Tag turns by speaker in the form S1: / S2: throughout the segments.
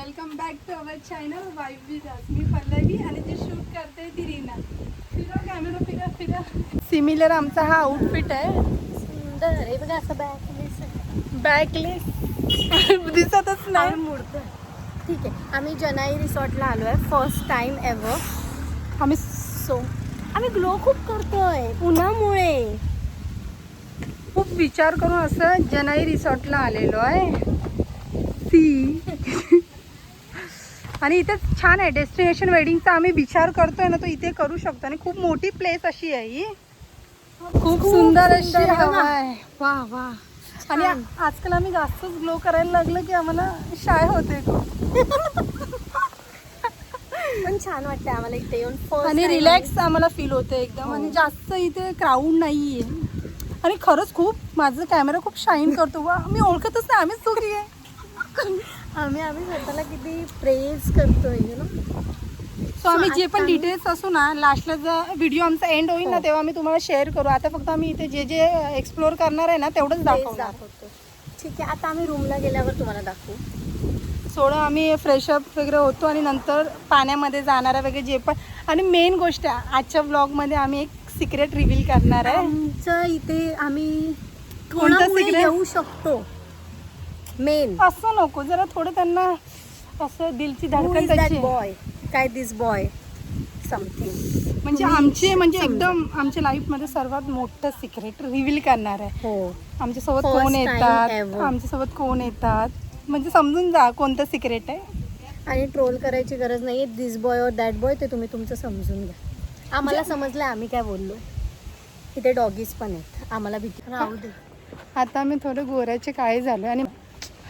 S1: Welcome back to our channel wife with us. मी पल्लवी आणि जी शूट करते ती रीना. फिरा कॅमेरा, फिरा फिरा. सिमिलर आमचा हा आउटफिट आहे.
S2: सुंदर आहे बघा, असं
S1: बॅकलेस दिसतच नाही.
S2: मूर्त. ठीक आहे, आम्ही जनाई रिसॉर्टला आलो आहे फर्स्ट टाइम एव्हर. आम्ही ग्लो खूप करतोय उन्हामुळे.
S1: खूप विचार करून असं जनाई रिसॉर्टला आलेलो आहे. सी आणि इथे छान आहे डेस्टिनेशन वेडिंगचा. आम्ही विचार करतोय ना तो इथे करू शकतो आणि खूप मोठी प्लेस अशी आहे ही. खूप सुंदर अशी हवा आहे. वा वा. आणि आजकाल आम्ही जास्तच ग्लो करायला लागलो की आम्हाला शाय होते
S2: पण छान वाटतं आम्हाला इथे येऊन
S1: आणि रिलॅक्स आम्हाला फील होते एकदम. आणि जास्त इथे क्राऊड नाहीये. आणि खरंच खूप माझा कॅमेरा खूप शाईन करतो. वा, मी ओळखतच नाही आम्हीच दोघी आहे.
S2: आम्ही स्वतःला किती प्रेज करतोय यु नो.
S1: सो आम्ही जे पण डिटेल्स असू ना लास्टला जर व्हिडिओ आमचा एंड होईल ना तेव्हा आम्ही तुम्हाला शेअर करू. आता फक्त आम्ही इथे जे जे एक्सप्लोर करणार आहे ना तेवढंच
S2: दाखवतो. ठीक आहे, आता आम्ही रूमला गेल्यावर तुम्हाला दाखवू.
S1: थोडं आम्ही फ्रेशअप वगैरे होतो आणि नंतर पाण्यामध्ये जाणारा वगैरे जे पण. आणि मेन गोष्ट आजच्या ब्लॉगमध्ये आम्ही एक सिक्रेट रिव्हील करणार आहे.
S2: आमचं इथे आम्ही
S1: कोणतं
S2: कोणामुळे
S1: secret?
S2: येऊ शकतो. मेन
S1: असं नको, जरा थोडं त्यांना असं दिलची धडकन त्याची.
S2: बॉय काय दिस बॉय समथिंग
S1: म्हणजे आमचे म्हणजे एकदम आमच्या लाईफमध्ये सर्वात मोठं सिक्रेट रिव्हील करणार आहे.
S2: हो.
S1: आमच्यासोबत
S2: First
S1: कोण
S2: time
S1: येतात,
S2: ever.
S1: आमच्यासोबत कोण येतात म्हणजे समजून जा कोणतं सिक्रेट आहे.
S2: आणि ट्रोल करायची गरज नाही आहे. दिस बॉय और दॅट बॉय ते तुम्ही तुमचं समजून घ्या. आम्हाला समजलं आम्ही काय बोललो. इथे डॉगीज पण आहेत, आम्हाला भीती राहू दे.
S1: आता आम्ही थोडं गोऱ्याचे काळे झालो आणि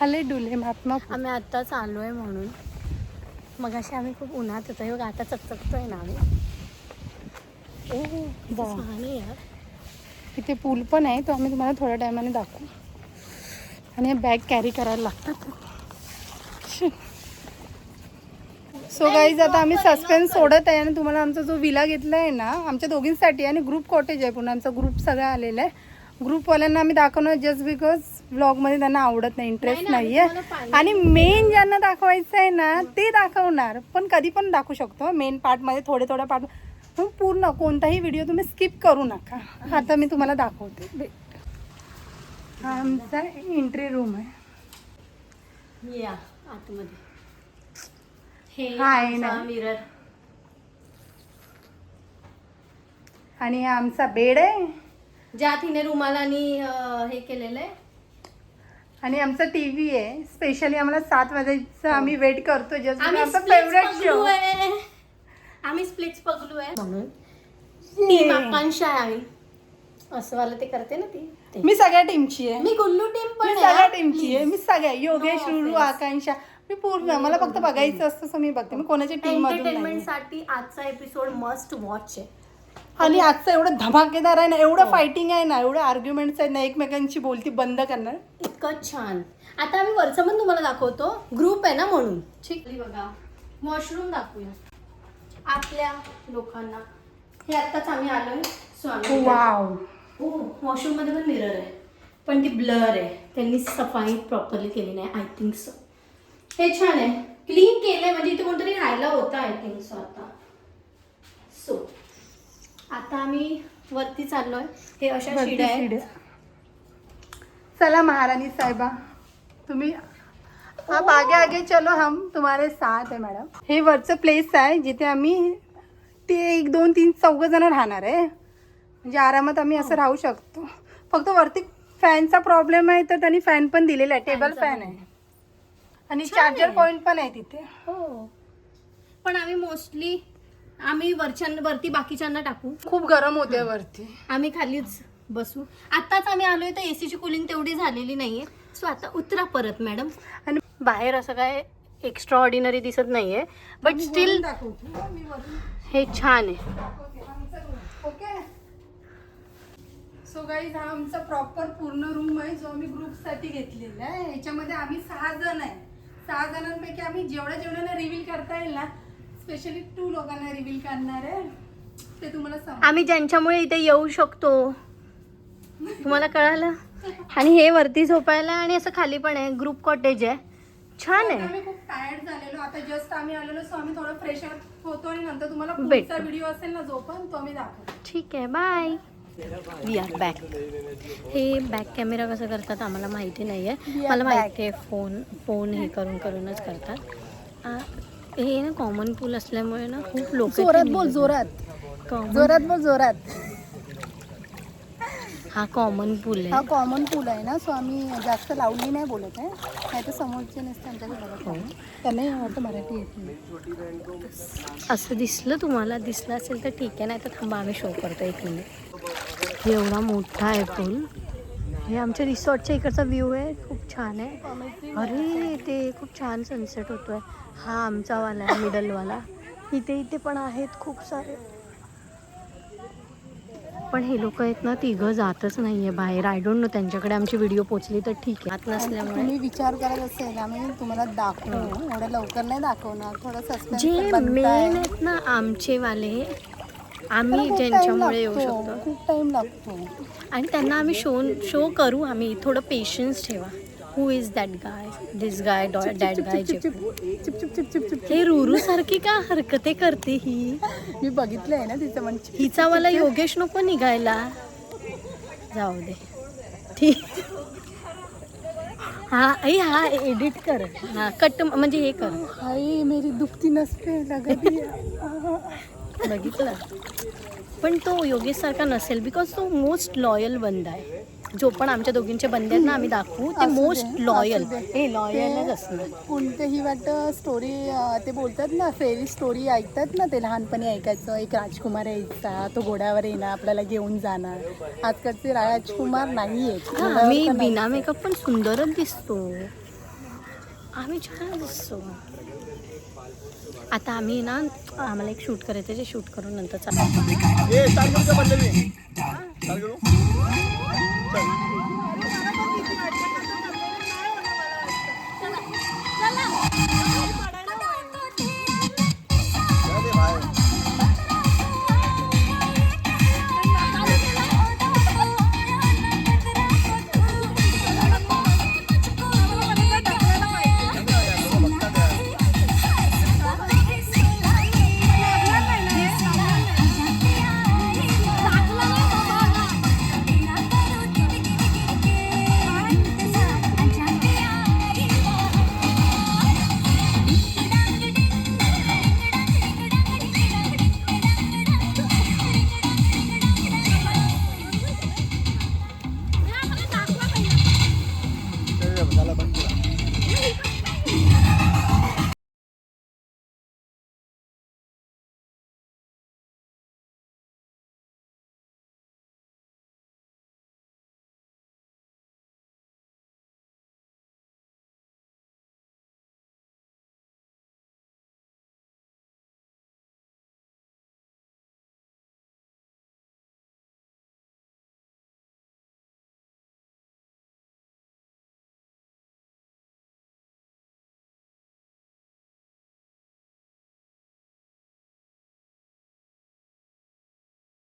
S1: हले डुले महात्मा.
S2: आम्ही आत्ताच आलो आहे म्हणून. मग असे आम्ही खूप उन्हात होतो. बघा आता चकचकतोय ना आम्ही.
S1: वा.
S2: छान आहे यार.
S1: इथे पूल पण आहे तो आम्ही तुम्हाला थोड्या टायमाने दाखवू. आणि हे बॅग कॅरी करायला लागतात. सो गाईज आता आम्ही सस्पेन्स सोडत आहे आणि तुम्हाला आमचा जो विला घेतला आहे ना आमच्या दोघींसाठी आणि ग्रुप कॉटेज आहे. पुन्हा आमचा ग्रुप सगळा आलेला आहे. ग्रुपवाल्यांना आम्ही दाखवणार जस्ट बिकॉज व्लॉगमध्ये त्यांना आवडत नाही, इंटरेस्ट नाही आहे. आणि मेन ज्यांना दाखवायचं आहे ना ते दाखवणार, पण कधी पण दाखवू शकतो. मेन पार्टमध्ये थोडे पार्ट पूर्ण कोणताही व्हिडिओ तुम्ही स्किप करू नका. आता मी तुम्हाला दाखवते. हा आमचा एंट्री रूम आहे.
S2: या आतमध्ये हे
S1: आहे ना.
S2: मिरर.
S1: आणि हा आमचा बेड आहे.
S2: ज्या तिने रुमाल आणि हे केलेलं आहे.
S1: आणि आमचा टीव्ही आहे. स्पेशली आम्हाला 7 वाजायचं आम्ही वेट करतो जस्ट
S2: आम्ही
S1: आमचा
S2: splits
S1: फेवरेट
S2: पगलू
S1: शो.
S2: आहे. आम्ही स्प्लिट्स पगलू आहे म्हणून टीम आकांक्षा आहे आम्ही. असं वाला ते करते ना ती ते.
S1: मी सगळ्या टीमची आहे.
S2: मी गुल्लू टीम पण
S1: मी
S2: आहे
S1: सगळ्या
S2: हा.
S1: टीमची आहे. मी सगळ्या योगेश,
S2: No
S1: रुलू,
S2: offense.
S1: आकांक्षा मी पूर्ण. मला फक्त बघायचं असतं सो मी बघते. मी कोणाच्या टीम मधून
S2: एंटरटेनमेंट
S1: नाही.
S2: साठी आजचा एपिसोड मस्ट वॉच आहे.
S1: आणि आजचं एवढं धमाकेदार आहे ना, एवढं फायटिंग आहे ना, एवढं आर्ग्युमेंट्स आहेत ना, एकमेकांची बोलती बंद करणार.
S2: इतकं छान. आता आम्ही वरचं पण तुम्हाला दाखवतो. ग्रुप आहे ना म्हणून. ठीक बघा, वॉशरूम दाखवूया आपल्या लोकांना. हे आत्ताच आम्ही आलोय. सो आम्ही
S1: वाव.
S2: हो, वॉशरूम मध्ये पण मिरर आहे पण ती ब्लर आहे. त्यांनी सफाई प्रॉपरली केली नाही आय थिंक सो. हे छान आहे, क्लीन केलंय म्हणजे इथे कोणतरी राहायला होता आय थिंक सो. आता आम्ही वरती चाललोय. हे अशा शिड्या आहेत.
S1: चला महाराणी साहेबा तुम्ही आप आगे आगे चलो, हम तुम्हारे साथ है मॅडम. हे वरचं प्लेस आहे जिथे आम्ही ते 1 2 3 4 जण राहणार आहे. म्हणजे आरामात आम्ही असं राहू शकतो. फक्त वरती फॅनचा प्रॉब्लेम आहे तर त्यांनी फॅन पण दिलेला आहे. टेबल फॅन आहे आणि चार्जर पॉइंट पण आहे तिथे.
S2: हो, पण आम्ही मोस्टली आम्ही वरती बाकीच्यांना टाकू.
S1: खूप गरम होते वरती.
S2: आम्ही खालीच बसू. आत्ताच आम्ही आलोय तर एसीची कूलिंग तेवढी झालेली नाहीये. सो आता उतरा परत मॅडम. आणि बाहेर असं काय एक्स्ट्रा ऑर्डिनरी दिसत नाहीये बट स्टील हे छान आहे.
S1: ओके. सो गाईज हा आमचा प्रॉपर पूर्ण रूम आहे जो आम्ही ग्रुपसाठी घेतलेला आहे. याच्यामध्ये आम्ही 6 जण आहे. 6 जणांपैकी आम्ही जेवढ्या रिव्हील करता येईल ना, स्पेशली 2 लोकांना रिव्हील करणार आहे. ते तुम्हाला सांग.
S2: आम्ही ज्यांच्यामुळे इथे येऊ शकतो तुम्हाला कळालं. आणि हे वरती झोपायला आणि असं खाली पण आहे. ग्रुप कॉटेज आहे छान आहे.
S1: आम्ही खूप टायर्ड झालेलो, आता जस्ट आम्ही आलेलो, सो आम्ही थोडं फ्रेश अप होतो आणि नंतर तुम्हाला
S2: भेटतो.
S1: पुढचा व्हिडिओ असेल ना जो पण तो आम्ही दाखवतो.
S2: ठीक आहे, बाय. We are back. हे बॅक कॅमेरा कसं करतात आम्हाला माहिती नाही आहे. मला माहिती आहे फोन हे करूनच करतात. हे ना कॉमन पूल असल्यामुळे ना खूप लोक
S1: जोरात बोल, जोरात बोल, जोरात.
S2: हा कॉमन पूल
S1: हा
S2: आहे.
S1: कॉमन पूल आहे ना, सो आम्ही जास्त लाऊडली नाही बोलत आहे, नाही तर समोरचे नसते आमच्याकडे बघत नाही. त्यांनाही वाटतं मराठी येत नाही.
S2: असं दिसलं असेल तर ठीक आहे, नाही तर थांबा आम्ही शो करतो 1 मिनिट. हे एवढा मोठा आहे पूल. हे आमच्या रिसॉर्टच्या इकडचा व्ह्यू आहे, खूप छान आहे. अरे ते खूप छान सनसेट होतोय. हा आमचा वाला आहे, मिडलवाला. इथे पण आहेत खूप सारे, पण हे लोक आहेत ना तिघं जातच नाहीये बाहेर. आय डोंट नो, त्यांच्याकडे आमची व्हिडिओ पोचली तर ठीक आहे, आत नसल्यामुळे.
S1: तुम्ही विचार करत असेल आम्ही तुम्हाला दाखवू, एवढ्या लवकर नाही दाखवणार, थोडं सस्पेन्स
S2: जे मेन आहेत ना आमचे वाले, आम्ही ज्यांच्यामुळे येऊ शकतो,
S1: खूप टाइम लागतो.
S2: आणि त्यांना आम्ही शो करू. आम्ही थोडं पेशन्स ठेवा. Who is that guy, this guy, that गाय. हे रुरू सारखी का हरकते करते ही?
S1: मी बघितलं आहे ना तिचं म्हणजे.
S2: हिचा मला योगेश नको निघायला, जाऊ दे. ठीक. हा एडिट कर, हा कट म्हणजे हे कर.
S1: आई मेरी दुखती नसते लगती.
S2: बघितलं, पण तो योगेश सारखा नसेल, बिकॉज तो मोस्ट लॉयल बंदा आहे. जो पण आमच्या दोघींचे बंदे आहेत ना आम्ही दाखवू, ते मोस्ट लॉयल. हे लॉयलच असणार.
S1: कोणतेही वाटतं स्टोरी ते बोलतात ना, फेरी स्टोरी ऐकतात ना, ते लहानपणी ऐकायचं. एक राजकुमार यायचा, तो घोड्यावर येणार, आपल्याला घेऊन जाणार. आजकालचे राजकुमार नाही आहेत.
S2: आम्ही बिना मेकअप पण सुंदरच दिसतो, आम्ही छान दिसतो. आता आम्ही ना, आम्हाला एक शूट करायचं, जे शूट करून नंतर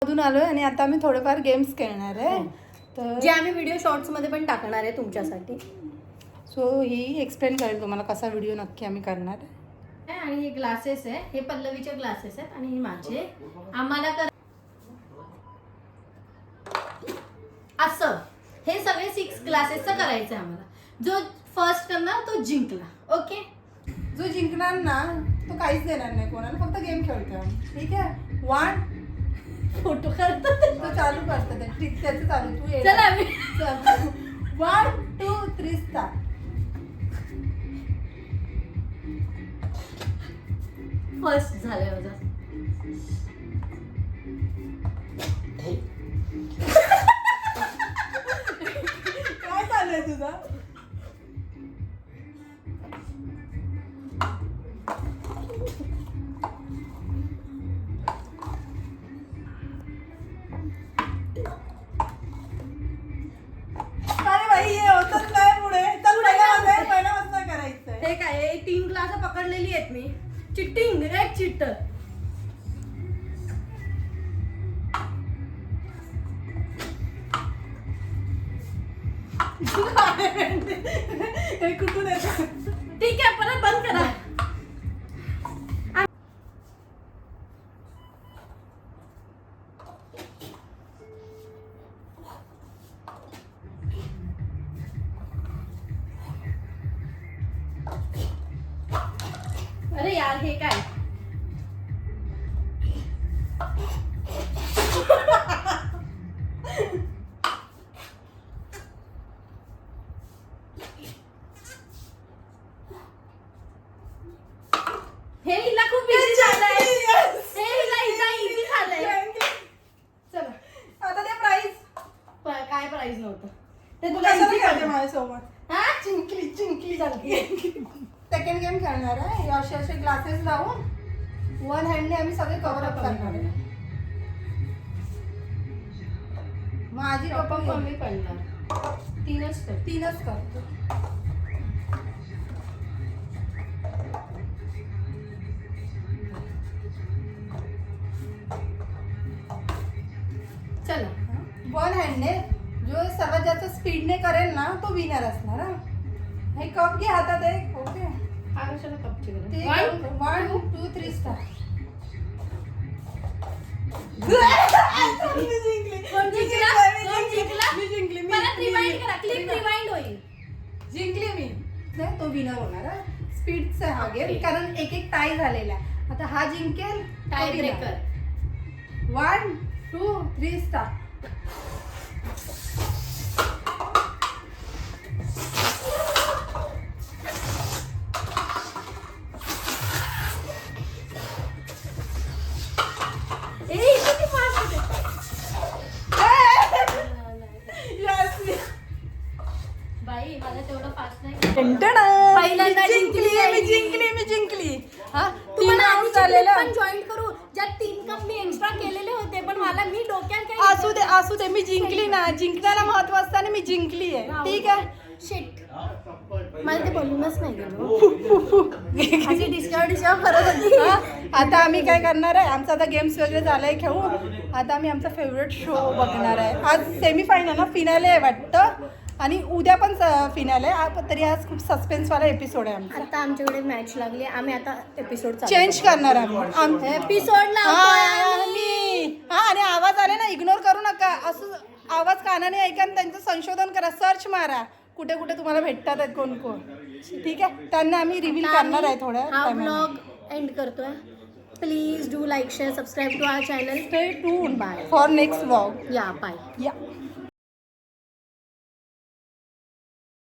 S1: मधून आलोय आणि आता आम्ही थोडेफार गेम्स खेळणार आहे. तर
S2: जे आम्ही व्हिडिओ शॉर्ट्समध्ये पण टाकणार आहे तुमच्यासाठी.
S1: सो ही एक्सप्लेन करेल तुम्हाला कसा व्हिडिओ नक्की आम्ही करणार आहे.
S2: आणि हे ग्लासेस आहे, हे पल्लवीचे ग्लासेस आहेत आणि हे माझे. आम्हाला असं हे सगळे 6 ग्लासेसचं करायचं आहे आम्हाला. जो फर्स्ट करणार तो जिंकला. ओके,
S1: जो जिंकणार ना तो काहीच देणार नाही कोणाला, फक्त गेम खेळतोय. ठीक आहे, 1
S2: फोटो करतो
S1: तो चालू करतो ते. ठीक, त्याचं चालू. तू ये.
S2: चला आम्ही
S1: 1 2 3 स्टार्ट.
S2: फर्स्ट झालंय माझा.
S1: काय चालू आहे तुझं? अरे भाई हे होतच नाही पुढे. चल पहिल्यापासून करायचंय.
S2: हे काय 3 ग्लास पकडलेली आहेत मी. चिटिंग, एक चिट्टर.
S1: हे कुठून येतं?
S2: ठीक आहे परत बंद करा. अरे यार हे काय हे हिला खूप इझी झालंय. हे हिला इझी झालंय. चला
S1: आता ते प्राइस
S2: काय प्राइस नव्हतं ते
S1: तू
S2: तुला
S1: कशाला
S2: easy
S1: खेळते
S2: पडलं.
S1: माझ्यासोबत?
S2: हा चिंकली झाली.
S1: सेकंड गेम खेळणार आहे असे असे ग्लासेस लावून वन हँडने आम्ही सगळे कव्हर अप करणार आहे. माझी
S2: पप्पा
S1: पप्पा
S2: कमी पडणार. तीनच तर.
S1: तीनच करतो.
S2: चला
S1: वन हँडने जो सर्वात जास्त स्पीडने करेल ना तो विनर असणार. हा. हे कप घे हातात एक. ओके
S2: हा कशाला कपची गरज?
S1: ते
S2: One,
S1: 1 2 3 स्टार.
S2: कोण जिंकला? कोण जिंकला?
S1: मी जिंकली.
S2: परत रिवाइंड करा. क्लिप रिवाइंड होईल.
S1: जिंकली मी. नाही, तो विनर होणार. स्पीडचा हा गेम
S2: Okay.
S1: कारण एक एक टाय झालेला आहे. आता हा जिंकेल
S2: टाय ब्रेकर.
S1: 1 2 3 स्टार.
S2: किती फास्ट बाई मला तेवढं फास्ट नाही. पहिल्यांदा जिंकली आहे.
S1: मी जिंकली. हा
S2: तुम्हाला
S1: तीन
S2: आधीची
S1: round झालेलं.
S2: clip पण जॉईन करू ज्यात 3 कप मी एक्स्ट्रा केलेले होते पण मला मी डोक्यात काही
S1: असू दे मी जिंकली ना. जिंकण्याला महत्व असताना मी जिंकली आहे. ठीक आहे.
S2: शिट मला ते बोलूनच नाही गेलो. अशी डिस्टर्ब करत होती.
S1: हा, आता आम्ही काय करणार आहे आमचं आता गेम्स वगैरे झालंय खेळून. आता आम्ही आमचा फेवरेट शो बघणार आहे. आज सेमीफायनल ना फिनाले आहे वाटतं आणि उद्या पण फिनाले आहे. तरी आज खूप सस्पेन्सवाला एपिसोड आहे आमचा.
S2: आता आमच्याकडे मॅच लागली आम्ही आता एपिसोड
S1: चेंज करणार आहे
S2: एपिसोड
S1: हा आणि आवाज आले ना इग्नोर करू नका. असं आवाज कानाने ऐका आणि त्यांचं संशोधन करा. सर्च मारा कुठे कुठे तुम्हाला भेटतात आहेत कोण कोण. ठीक आहे त्यांना आम्ही रिव्हील करणार आहे थोड्या
S2: हा
S1: टायमाने.
S2: ब्लॉग एंड करतोय. Please do like share subscribe to our channel.
S1: Stay tuned
S2: Bye.
S1: For next vlog.
S2: या बाय.
S1: या